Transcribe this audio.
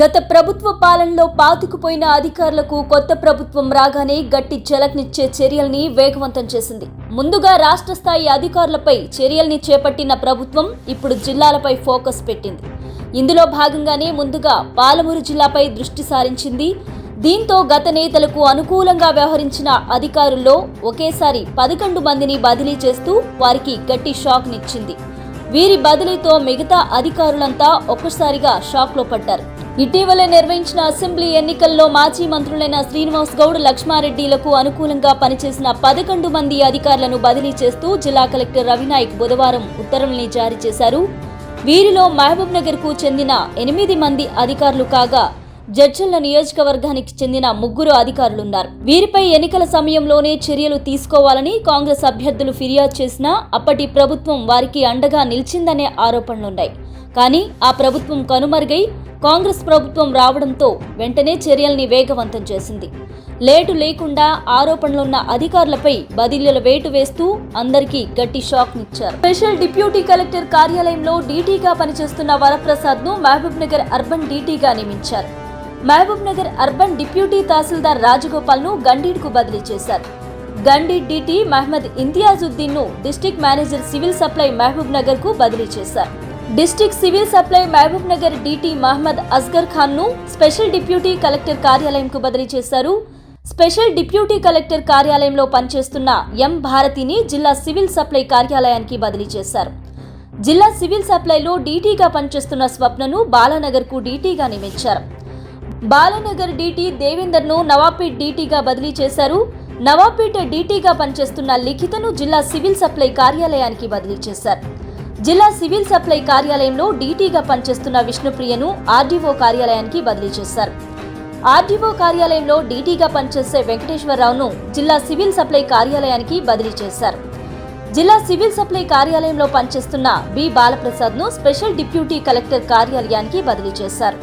గత ప్రభుత్వ పాలనలో పాతుకుపోయిన అధికారులకు కొత్త ప్రభుత్వం రాగానే గట్టి ఝలక్నిచ్చే చర్యల్ని వేగవంతం చేసింది. ముందుగా రాష్ట్ర స్థాయి అధికారులపై చర్యల్ని చేపట్టిన ప్రభుత్వం ఇప్పుడు జిల్లాలపై ఫోకస్ పెట్టింది. ఇందులో భాగంగానే ముందుగా పాలమూరు జిల్లాపై దృష్టి సారించింది. దీంతో గత నేతలకు అనుకూలంగా వ్యవహరించిన అధికారుల్లో ఒకేసారి 11 మందిని బదిలీ చేస్తూ వారికి గట్టి షాక్నిచ్చింది. వీరి బదిలీతో మిగతా అధికారులంతా ఒక్కసారిగా షాక్లో పడ్డారు. ఇటీవలే నిర్వహించిన అసెంబ్లీ ఎన్నికల్లో మాజీ మంత్రులైన శ్రీనివాస్ గౌడ్, లక్ష్మారెడ్డిలకు అనుకూలంగా పనిచేసిన 11 మంది అధికారులను బదిలీ చేస్తూ జిల్లా కలెక్టర్ రవినాయక్ బుధవారం ఉత్తర్వుల్ని జారీ చేశారు. వీరిలో మహబూబ్ నగర్ కు చెందిన 8 మంది అధికారులు కాగా జడ్చర్ల నియోజకవర్గానికి చెందిన 3 అధికారులున్నారు. వీరిపై ఎన్నికల సమయంలోనే చర్యలు తీసుకోవాలని కాంగ్రెస్ అభ్యర్థులు ఫిర్యాదు చేసినా అప్పటి ప్రభుత్వం వారికి అండగా నిలిచిందనే ఆరోపణలున్నాయి. కానీ ఆ ప్రభుత్వం కనుమరుగై కాంగ్రెస్ ప్రభుత్వం రావడంతో వెంటనే చర్యల్ని వేగవంతం చేసింది. లేటు లేకుండా ఆరోపణలున్న అధికారులపై బదిలీల వేటు వేస్తూ అందరికీ గట్టి షాక్నిచ్చారు. స్పెషల్ డిప్యూటీ కలెక్టర్ కార్యాలయంలో డీటీగా పనిచేస్తున్న వరప్రసాద్ ను మహబూబ్ నగర్ అర్బన్ డీటీగా నియమించారు. మహబూబ్ నగర్ అర్బన్ డిప్యూటీ తహసీల్దార్ రాజగోపాల్ ను గండీడ్కు బదిలీ చేశారు. గండీడ్ డీటీ మహమ్మద్ ఇంతియాజుద్దీన్ ను district manager civil supply Mahabub Nagar కు బదిలీ చేశారు. District civil supply Mahabub Nagar DT Mohammed Asgar Khan ను స్పెషల్ డిప్యూటీ కలెక్టర్ కార్యాలయంకు బదిలీ చేశారు. స్పెషల్ డిప్యూటీ కలెక్టర్ కార్యాలయంలో పనిచేస్తున్న ఎం భారతిని జిల్లా సివిల్ సప్లై కార్యాలయానికి బదిలీ చేశారు. జిల్లా సివిల్ సప్లైలో డీటీగా పనిచేస్తున్న స్వప్నను బాలానగర్ కు డీటీగా నియమించారు. బాలానగర్ డీటీ దేవేందర్ ను నవాపేట్ డీటీగా బదిలీ చేశారు. నవాపేట్ డీటీగా పనిచేస్తున్న లిఖితను జిల్లా సివిల్ సప్లై కార్యాలయానికి బదిలీ చేశారు. జిల్లా సివిల్ సప్లై కార్యాలయంలో డీటీగా పనిచేస్తున్న విష్ణుప్రియను ఆర్డీఓ కార్యాలయానికి బదిలీ చేశారు. ఆర్డీఓ కార్యాలయంలో డీటీగా పనిచేసే వెంకటేశ్వరరావును జిల్లా సివిల్ సప్లై కార్యాలయానికి బదిలీ చేశారు. జిల్లా సివిల్ సప్లై కార్యాలయంలో పనిచేస్తున్న బి బాలప్రసాద్ ను స్పెషల్ డిప్యూటీ కలెక్టర్ కార్యాలయానికి బదిలీ చేశారు.